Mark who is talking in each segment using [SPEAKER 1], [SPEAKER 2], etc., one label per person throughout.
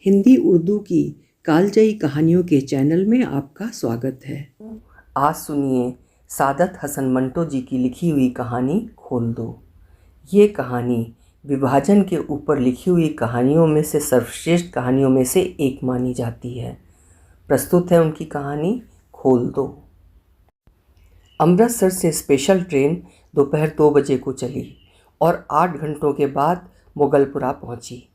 [SPEAKER 1] हिंदी उर्दू की कालजयी कहानियों के चैनल में आपका स्वागत है।
[SPEAKER 2] आज सुनिए सादत हसन मंटो जी की लिखी हुई कहानी खोल दो। ये कहानी विभाजन के ऊपर लिखी हुई कहानियों में से सर्वश्रेष्ठ कहानियों में से एक मानी जाती है। प्रस्तुत है उनकी कहानी खोल दो। अमृतसर से स्पेशल ट्रेन दोपहर 2 बजे को चली और 8 घंटों के बाद मुगलपुरा पहुंची।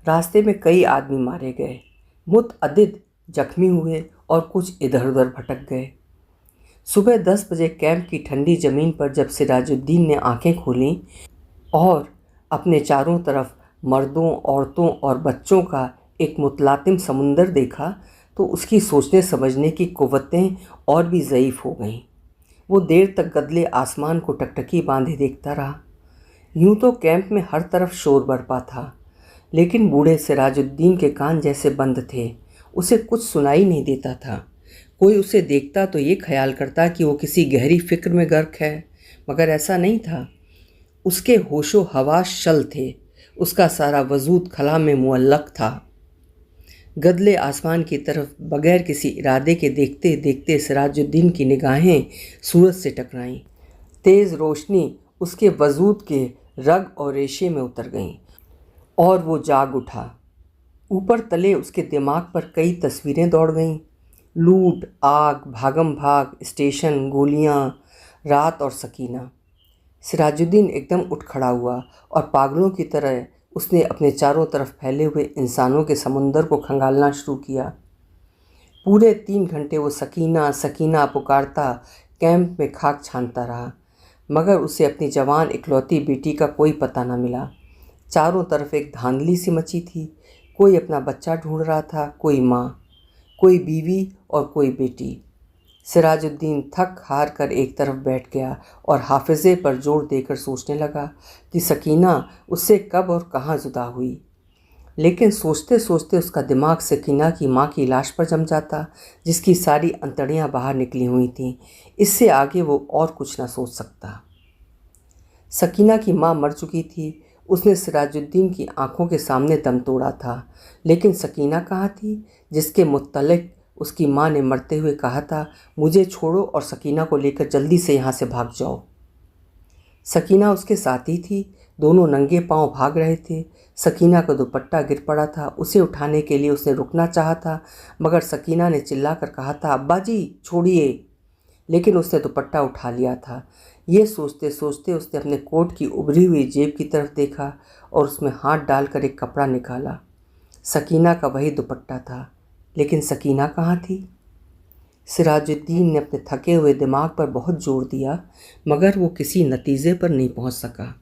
[SPEAKER 2] रास्ते में कई आदमी मारे गए, मुतअद्दिद जख्मी हुए और कुछ इधर उधर भटक गए। सुबह 10 बजे कैंप की ठंडी ज़मीन पर जब सिराजुद्दीन ने आंखें खोलीं और अपने चारों तरफ मर्दों, औरतों और बच्चों का एक मुतलातिम समुंदर देखा तो उसकी सोचने समझने की कुव्वतें और भी ज़ईफ़ हो गईं। वो देर तक गदले आसमान को टकटकी बांधे देखता रहा। यूं तो कैंप में हर तरफ शोर बरपा था, लेकिन बूढ़े सिराजुद्दीन के कान जैसे बंद थे। उसे कुछ सुनाई नहीं देता था। कोई उसे देखता तो ये ख्याल करता कि वो किसी गहरी फिक्र में गर्क है, मगर ऐसा नहीं था। उसके होशो हवास शल थे। उसका सारा वजूद खला में मुअल्लक था। गदले आसमान की तरफ बगैर किसी इरादे के देखते देखते सिराजुद्दीन की निगाहें सूरज से टकराईं। तेज़ रोशनी उसके वजूद के रग और रेशे में उतर गईं और वो जाग उठा। ऊपर तले उसके दिमाग पर कई तस्वीरें दौड़ गईं। लूट, आग, भागम भाग, स्टेशन, गोलियां, रात और सकीना। सिराजुद्दीन एकदम उठ खड़ा हुआ और पागलों की तरह उसने अपने चारों तरफ फैले हुए इंसानों के समुंदर को खंगालना शुरू किया। पूरे 3 घंटे वो सकीना सकीना पुकारता कैंप में खाक छानता रहा, मगर उसे अपनी जवान इकलौती बेटी का कोई पता न मिला। चारों तरफ एक धांधली सी मची थी। कोई अपना बच्चा ढूंढ रहा था, कोई माँ, कोई बीवी और कोई बेटी। सिराजुद्दीन थक हार कर एक तरफ बैठ गया और हाफिज़े पर जोर देकर सोचने लगा कि सकीना उससे कब और कहाँ जुदा हुई। लेकिन सोचते सोचते उसका दिमाग सकीना की माँ की लाश पर जम जाता, जिसकी सारी अंतड़ियाँ बाहर निकली हुई थीं। इससे आगे वो और कुछ न सोच सकता। सकीना की माँ मर चुकी थी। उसने सिराजुद्दीन की आंखों के सामने दम तोड़ा था, लेकिन सकीना कहाँ थी जिसके मुत्तलिक उसकी माँ ने मरते हुए कहा था, मुझे छोड़ो और सकीना को लेकर जल्दी से यहाँ से भाग जाओ। सकीना उसके साथ ही थी। दोनों नंगे पांव भाग रहे थे। सकीना का दुपट्टा गिर पड़ा था। उसे उठाने के लिए उसने रुकना चाहा था, मगर सकीना ने चिल्लाकर कहा था, अब्बा जी छोड़िए, लेकिन उसने दुपट्टा उठा लिया था। ये सोचते सोचते उसने अपने कोट की उभरी हुई जेब की तरफ देखा और उसमें हाथ डालकर एक कपड़ा निकाला। सकीना का वही दुपट्टा था, लेकिन सकीना कहाँ थी? सिराजुद्दीन ने अपने थके हुए दिमाग पर बहुत जोर दिया, मगर वो किसी नतीजे पर नहीं पहुंच सका।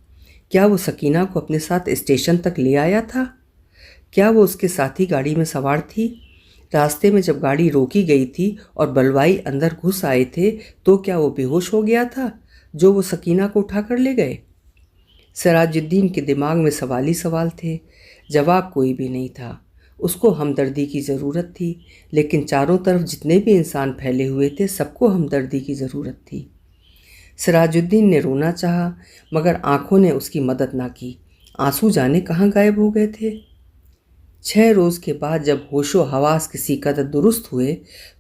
[SPEAKER 2] क्या वो सकीना को अपने साथ स्टेशन तक ले आया था? क्या वो उसके साथ ही गाड़ी में सवार थी? रास्ते में जब गाड़ी रोकी गई थी और बलवाई अंदर घुस आए थे, तो क्या वो बेहोश हो गया था जो वो सकीना को उठा कर ले गए? सिराजुद्दीन के दिमाग में सवाल ही सवाल थे। जवाब कोई भी नहीं था। उसको हमदर्दी की ज़रूरत थी, लेकिन चारों तरफ जितने भी इंसान फैले हुए थे, सबको हमदर्दी की ज़रूरत थी। सिराजुद्दीन ने रोना चाहा, मगर आंखों ने उसकी मदद ना की। आंसू जाने कहाँ गायब हो गए थे। 6 रोज़ के बाद जब होशो हवास किसी कदर दुरुस्त हुए,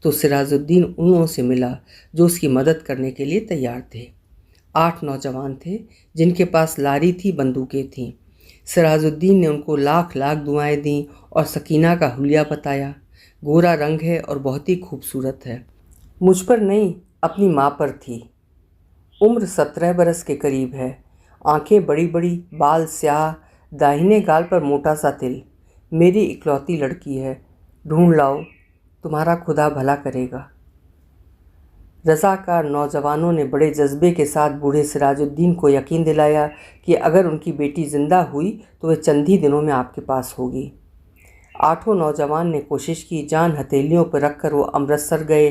[SPEAKER 2] तो सिराजुद्दीन उन से मिला जो उसकी मदद करने के लिए तैयार थे। 8 नौजवान थे जिनके पास लारी थी, बंदूकें थीं। सिराजुद्दीन ने उनको लाख लाख दुआएं दी और सकीना का हुलिया बताया। गोरा रंग है और बहुत ही खूबसूरत है। मुझ पर नहीं, अपनी माँ पर थी। उम्र 17 बरस के करीब है। आंखें बड़ी बड़ी, बाल स्याह, दाहिने गाल पर मोटा सा तिल। मेरी इकलौती लड़की है। ढूंढ लाओ, तुम्हारा खुदा भला करेगा। रज़ाकार नौजवानों ने बड़े जज्बे के साथ बूढ़े सिराजुद्दीन को यकीन दिलाया कि अगर उनकी बेटी ज़िंदा हुई तो वह चंद ही दिनों में आपके पास होगी। 8 नौजवान ने कोशिश की। जान हथेलियों पर रखकर वो अमृतसर गए।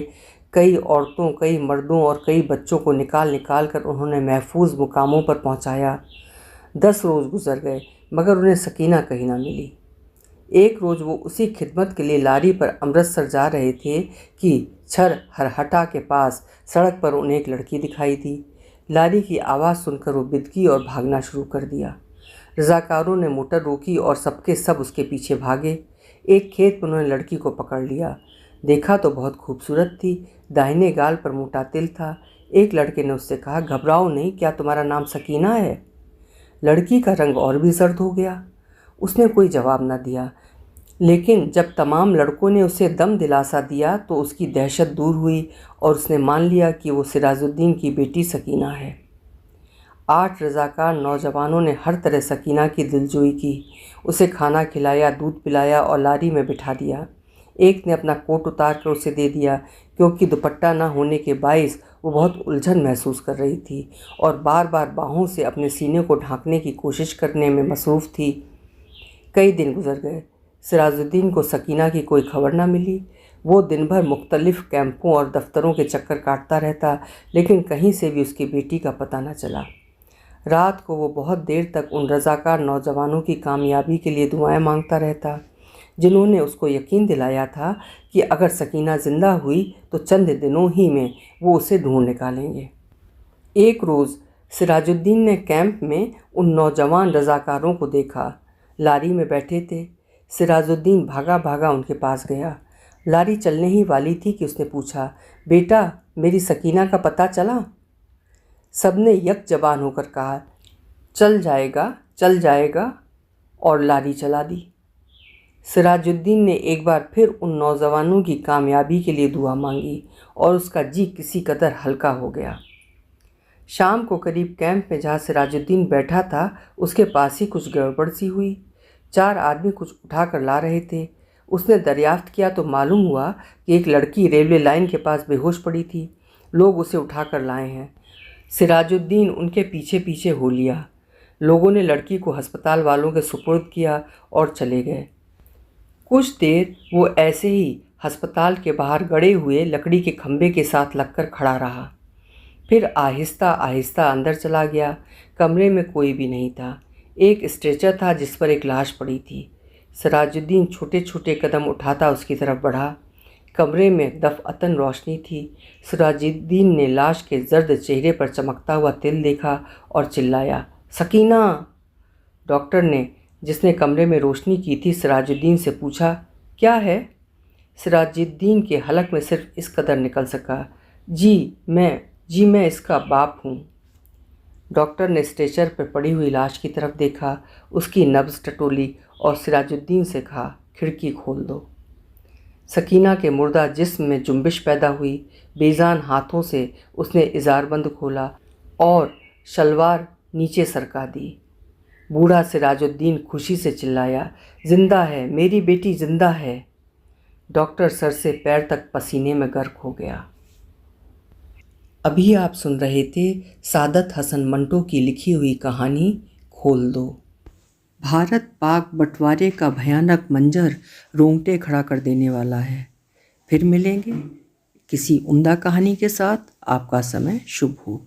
[SPEAKER 2] कई औरतों, कई मर्दों और कई बच्चों को निकाल निकाल कर उन्होंने महफूज मुकामों पर पहुंचाया। 10 रोज़ गुजर गए, मगर उन्हें सकीना कहीं ना मिली। एक रोज़ वो उसी खिदमत के लिए लारी पर अमृतसर जा रहे थे कि छर हरहटा के पास सड़क पर उन्हें एक लड़की दिखाई दी। लारी की आवाज़ सुनकर वो बिदकी और भागना शुरू कर दिया। रज़ाकारों ने मोटर रोकी और सबके सब उसके पीछे भागे। एक खेत में उन्होंने लड़की को पकड़ लिया। देखा तो बहुत खूबसूरत थी, दाहिने गाल पर मोटा तिल था। एक लड़के ने उससे कहा, घबराओ नहीं, क्या तुम्हारा नाम सकीना है? लड़की का रंग और भी जर्द हो गया। उसने कोई जवाब न दिया, लेकिन जब तमाम लड़कों ने उसे दम दिलासा दिया तो उसकी दहशत दूर हुई और उसने मान लिया कि वो सिराजुद्दीन की बेटी सकीना है। 8 रज़ाकार नौजवानों ने हर तरह सकीना की दिलजोई की। उसे खाना खिलाया, दूध पिलाया और लारी में बिठा दिया। एक ने अपना कोट उतार कर उसे दे दिया, क्योंकि दुपट्टा न होने के बाइस वो बहुत उलझन महसूस कर रही थी और बार बार बाहों से अपने सीने को ढांकने की कोशिश करने में मसरूफ़ थी। कई दिन गुजर गए। सिराजुद्दीन को सकीना की कोई खबर न मिली। वो दिन भर मुख्तलिफ़ कैंपों और दफ्तरों के चक्कर काटता रहता, लेकिन कहीं से भी उसकी बेटी का पता न चला। रात को वो बहुत देर तक उन रज़ाकार नौजवानों की कामयाबी के लिए दुआएं मांगता रहता, जिन्होंने उसको यकीन दिलाया था कि अगर सकीना ज़िंदा हुई तो चंद दिनों ही में वो उसे ढूंढ निकालेंगे। एक रोज़ सिराजुद्दीन ने कैंप में उन नौजवान रज़ाकारों को देखा। लारी में बैठे थे। सिराजुद्दीन भागा भागा उनके पास गया। लारी चलने ही वाली थी कि उसने पूछा, बेटा, मेरी सकीना का पता चला? सबने यक जबान होकर कहा, चल जाएगा, चल जाएगा, और लारी चला दी। सिराजुद्दीन ने एक बार फिर उन नौजवानों की कामयाबी के लिए दुआ मांगी और उसका जी किसी कदर हल्का हो गया। शाम को करीब कैंप में जहाँ सिराजुद्दीन बैठा था, उसके पास ही कुछ गड़बड़ सी हुई। 4 आदमी कुछ उठा कर ला रहे थे। उसने दरियाफ्त किया तो मालूम हुआ कि एक लड़की रेलवे लाइन के पास बेहोश पड़ी थी। लोग उसे उठा कर लाए हैं। सिराजुद्दीन उनके पीछे पीछे हो लिया। लोगों ने लड़की को अस्पताल वालों के सुपुर्द किया और चले गए। कुछ देर वो ऐसे ही अस्पताल के बाहर गड़े हुए लकड़ी के खंभे के साथ लगकर खड़ा रहा। फिर आहिस्ता आहिस्ता अंदर चला गया। कमरे में कोई भी नहीं था। एक स्ट्रेचर था जिस पर एक लाश पड़ी थी। सिराजुद्दीन छोटे छोटे कदम उठाता उसकी तरफ बढ़ा। कमरे में दफ़अतन रोशनी थी। सिराजुद्दीन ने लाश के जर्द चेहरे पर चमकता हुआ तिल देखा और चिल्लाया, सकीना! डॉक्टर ने, जिसने कमरे में रोशनी की थी, सिराजुद्दीन से पूछा, क्या है? सिराजुद्दीन के हलक में सिर्फ इस कदर निकल सका, जी मैं इसका बाप हूँ। डॉक्टर ने स्ट्रेचर पर पड़ी हुई लाश की तरफ देखा, उसकी नब्ज़ टटोली और सिराजुद्दीन से कहा, खिड़की खोल दो। सकीना के मुर्दा जिस्म में जुम्बिश पैदा हुई। बेजान हाथों से उसने इज़ारबंद खोला और शलवार नीचे सरका दी। बूढ़ा सिराजुद्दीन खुशी से चिल्लाया, जिंदा है, मेरी बेटी जिंदा है। डॉक्टर सर से पैर तक पसीने में गर्क हो गया। अभी आप सुन रहे थे सादत हसन मंटो की लिखी हुई कहानी खोल दो।
[SPEAKER 1] भारत पाक बंटवारे का भयानक मंजर रोंगटे खड़ा कर देने वाला है। फिर मिलेंगे किसी उम्दा कहानी के साथ। आपका समय शुभ हो।